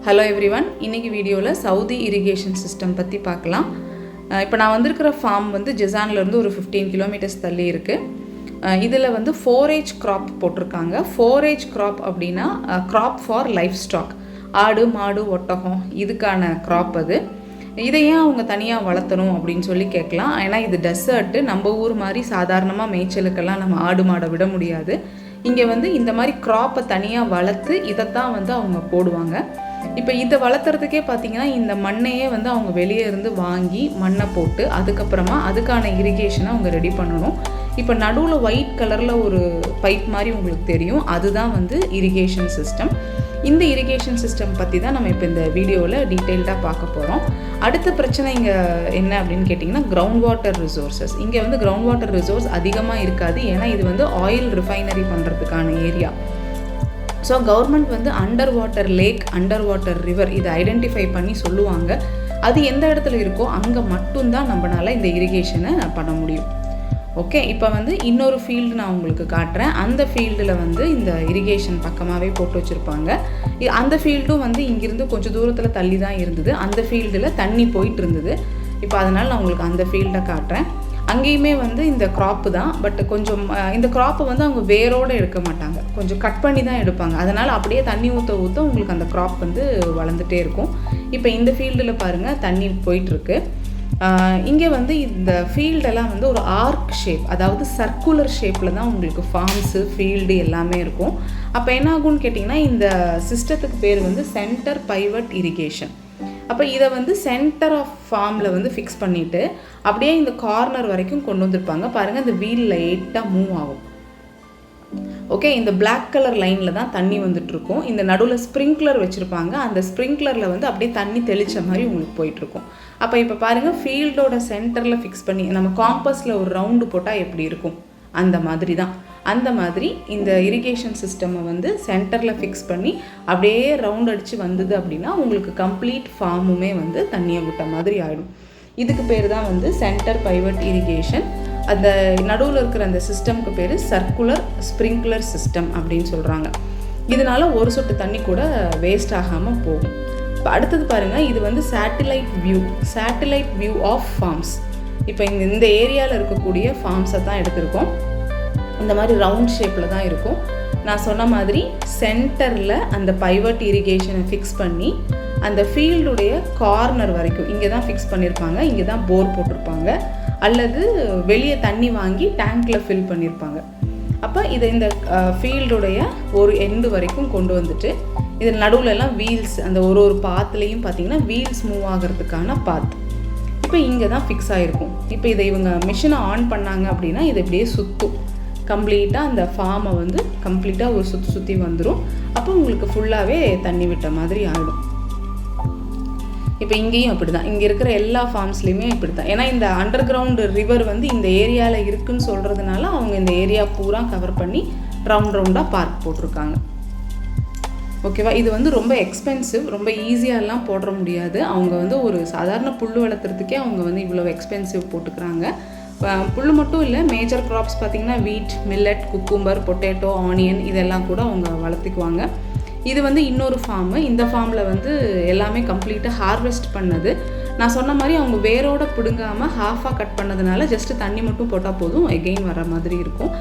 Hello everyone, இன்றைக்கி வீடியோவில் Saudi irrigation system பற்றி பார்க்கலாம். இப்போ நான் வந்திருக்கிற ஃபார்ம் வந்து ஜெசான்லேருந்து ஒரு 15 கிலோமீட்டர்ஸ் தள்ளி இருக்குது. இதில் வந்து 4H க்ராப் போட்டிருக்காங்க. 4H க்ராப் அப்படின்னா க்ராப் ஃபார் லைஃப் ஸ்டாக், ஆடு மாடு ஒட்டகம் இதுக்கான க்ராப். அது இதை ஏன் அவங்க தனியாக வளர்த்தணும் அப்படின்னு சொல்லி கேட்கலாம். ஏன்னா இது டெசர்ட்டு, நம்ம ஊர் மாதிரி சாதாரணமாக மேய்ச்சலுக்கெல்லாம் நம்ம ஆடு மாடை விட முடியாது. இங்கே வந்து இந்த மாதிரி க்ராப்பை தனியாக வளர்த்து இதைத்தான் வந்து அவங்க போடுவாங்க. இப்போ இதை வளர்த்துறதுக்கே பார்த்திங்கன்னா இந்த மண்ணையே வந்து அவங்க வெளியே இருந்து வாங்கி மண்ணை போட்டு அதுக்கப்புறமா அதுக்கான இரிகேஷனை அவங்க ரெடி பண்ணணும். இப்போ நடுவில் ஒயிட் கலரில் ஒரு பைப் மாதிரி உங்களுக்கு தெரியும், அதுதான் வந்து இரிகேஷன் சிஸ்டம். இந்த இரிகேஷன் சிஸ்டம் பற்றி தான் நம்ம இப்போ இந்த வீடியோவில் டீட்டெயில்டாக பார்க்க போகிறோம். அடுத்த பிரச்சனை இங்கே என்ன அப்படின்னு கேட்டிங்கன்னா கிரவுண்ட் வாட்டர் ரிசோர்ஸஸ். இங்கே வந்து கிரவுண்ட் வாட்டர் ரிசோர்ஸ் அதிகமாக இருக்காது, ஏன்னா இது வந்து ஆயில் ரிஃபைனரி பண்ணுறதுக்கான ஏரியா. ஸோ கவர்மெண்ட் வந்து under water lakh, under water river இதை ஐடென்டிஃபை பண்ணி சொல்லுவாங்க. அது எந்த இடத்துல இருக்கோ அங்கே மட்டும்தான் நம்மளால் இந்த இரிகேஷனை பண்ண முடியும். ஓகே, இப்போ வந்து இன்னொரு ஃபீல்டு நான் உங்களுக்கு காட்டுறேன். அந்த ஃபீல்டில் வந்து இந்த இரிகேஷன் பக்கமாகவே போட்டு வச்சுருப்பாங்க. அந்த ஃபீல்டும் வந்து இங்கேருந்து கொஞ்சம் தூரத்தில் தள்ளி தான் இருந்தது. அந்த ஃபீல்டில் தண்ணி போயிட்டு இருந்தது. இப்போ அதனால் நான் உங்களுக்கு அந்த ஃபீல்டை காட்டுறேன். அங்கேயுமே வந்து இந்த க்ராப்பு தான், பட் கொஞ்சம் இந்த க்ராப்பை வந்து அவங்க வேரோடு எடுக்க மாட்டாங்க, கொஞ்சம் கட் பண்ணி தான் எடுப்பாங்க. அதனால் அப்படியே தண்ணி ஊற்ற ஊற்ற உங்களுக்கு அந்த க்ராப் வந்து வளர்ந்துட்டே இருக்கும். இப்போ இந்த ஃபீல்டில் பாருங்கள் தண்ணி போயிட்டுருக்கு. இங்கே வந்து இந்த ஃபீல்டெல்லாம் வந்து ஒரு ஆர்க் ஷேப், அதாவது சர்க்குலர் ஷேப்பில் தான் உங்களுக்கு ஃபார்ம்ஸு ஃபீல்டு எல்லாமே இருக்கும். அப்போ என்ன ஆகும்னு கேட்டிங்கன்னா இந்த சிஸ்டத்துக்கு பேர் வந்து சென்டர் பைவட் இரிகேஷன். அப்போ இதை வந்து சென்டர் ஆஃப் ஃபார்மில் வந்து ஃபிக்ஸ் பண்ணிவிட்டு அப்படியே இந்த கார்னர் வரைக்கும் கொண்டு வந்திருப்பாங்க. பாருங்கள், இந்த வீல் லைட்டாக மூவ் ஆகும். ஓகே, இந்த பிளாக் கலர் லைனில் தான் தண்ணி வந்துட்டுருக்கும். இந்த நடுவில் ஸ்ப்ரிங்க்லர் வச்சுருப்பாங்க. அந்த ஸ்ப்ரிங்க்லரில் வந்து அப்படியே தண்ணி தெளித்த மாதிரி உங்களுக்கு போயிட்டுருக்கும். அப்போ இப்போ பாருங்கள், ஃபீல்டோட சென்டரில் ஃபிக்ஸ் பண்ணி நம்ம காம்பஸில் ஒரு ரவுண்டு போட்டால் எப்படி இருக்கும் அந்த மாதிரி தான். அந்த மாதிரி இந்த இரிகேஷன் சிஸ்டமை வந்து சென்டரில் ஃபிக்ஸ் பண்ணி அப்படியே ரவுண்ட் அடித்து வந்தது அப்படின்னா உங்களுக்கு கம்ப்ளீட் ஃபார்முமே வந்து தண்ணியை விட்ட மாதிரி ஆகிடும். இதுக்கு பேர் தான் வந்து சென்டர் பைவட் இரிகேஷன். அந்த நடுவில் இருக்கிற அந்த சிஸ்டம்க்கு பேர் சர்க்குலர் ஸ்ப்ரிங்க்லர் சிஸ்டம் அப்படின்னு சொல்கிறாங்க. இதனால் ஒரு சொட்டு தண்ணி கூட வேஸ்ட் ஆகாமல் போகும். இப்போ அடுத்தது பாருங்கள், இது வந்து சேட்டிலைட் வியூ ஆஃப் ஃபார்ம்ஸ். இப்போ இந்த ஏரியாவில் இருக்கக்கூடிய ஃபார்ம்ஸை தான் எடுத்திருக்கோம். இந்த மாதிரி ரவுண்ட் ஷேப்பில் தான் இருக்கும். நான் சொன்ன மாதிரி சென்டரில் அந்த பைவட் இரிகேஷனை ஃபிக்ஸ் பண்ணி அந்த ஃபீல்டுடைய கார்னர் வரைக்கும் இங்கே தான் ஃபிக்ஸ் பண்ணியிருப்பாங்க. இங்கே தான் போர் போட்டிருப்பாங்க, அல்லது வெளியே தண்ணி வாங்கி டேங்க்கில் ஃபில் பண்ணியிருப்பாங்க. அப்போ இதை இந்த ஃபீல்டுடைய ஒரு எண்டு வரைக்கும் கொண்டு வந்துட்டு இதில் நடுவுலலாம் வீல்ஸ், அந்த ஒரு பாத்துலேயும் பார்த்தீங்கன்னா வீல்ஸ் மூவ் ஆகிறதுக்கான பாத் இப்போ இங்கே தான் ஃபிக்ஸ் ஆகிருக்கும். இப்போ இதை இவங்க மிஷினை ஆன் பண்ணாங்க அப்படின்னா இதை இப்படியே சுற்றும் கம்ப்ளீட்டாக. அந்த ஃபார்மை வந்து கம்ப்ளீட்டாக ஒரு சுற்றி வந்துடும். அப்போ உங்களுக்கு ஃபுல்லாகவே தண்ணி விட்ட மாதிரி ஆகிடும். இப்போ இங்கேயும் அப்படி தான், இங்கே இருக்கிற எல்லா ஃபார்ம்ஸ்லேயுமே இப்படி தான். ஏன்னா இந்த அண்டர் கிரவுண்டு ரிவர் வந்து இந்த ஏரியாவில் இருக்குதுன்னு சொல்கிறதுனால அவங்க இந்த ஏரியா பூரா கவர் பண்ணி ரவுண்டாக பார்க் போட்டிருக்காங்க. ஓகேவா, இது வந்து ரொம்ப எக்ஸ்பென்சிவ், ரொம்ப ஈஸியாகலாம் போட முடியாது. அவங்க வந்து ஒரு சாதாரண புல் வளர்த்துறதுக்கே அவங்க வந்து இவ்வளோ எக்ஸ்பென்சிவ் போட்டுக்கிறாங்க. புல் மட்டும் இல்லை, மேஜர் க்ராப்ஸ் பார்த்திங்கன்னா வீட், மில்லட், குக்கும்பர், பொட்டேட்டோ, ஆனியன் இதெல்லாம் கூட அவங்க வளர்த்துக்குவாங்க. இது வந்து இன்னொரு ஃபார்மு. இந்த ஃபார்மில் வந்து எல்லாமே கம்ப்ளீட்டாக ஹார்வெஸ்ட் பண்ணது. நான் சொன்ன மாதிரி அவங்க வேரோட பிடுங்காமல் ஹாஃபாக கட் பண்ணதுனால ஜஸ்ட்டு தண்ணி மட்டும் போட்டால் போதும், எகெயின் வர மாதிரி இருக்கும்.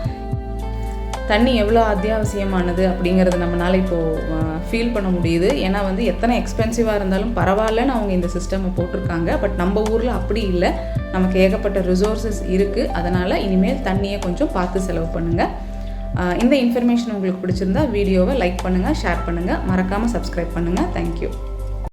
தண்ணி எவ்வளோ அத்தியாவசியமானது அப்படிங்கிறது நம்மளால் இப்போது ஃபீல் பண்ண முடியுது. ஏன்னா வந்து எத்தனை எக்ஸ்பென்சிவாக இருந்தாலும் பரவாயில்லன்னு அவங்க இந்த சிஸ்டமை போட்டிருக்காங்க. பட் நம்ம ஊரில் அப்படி இல்லை, நமக்கு ஏகப்பட்ட ரிசோர்ஸஸ் இருக்குது. அதனால் இனிமேல் தண்ணியை கொஞ்சம் பார்த்து செலவு பண்ணுங்கள். இந்த இன்ஃபர்மேஷன் உங்களுக்கு பிடிச்சிருந்தா வீடியோவை லைக் பண்ணுங்கள், ஷேர் பண்ணுங்கள், மறக்காமல் சப்ஸ்கிரைப் பண்ணுங்கள். தேங்க்யூ.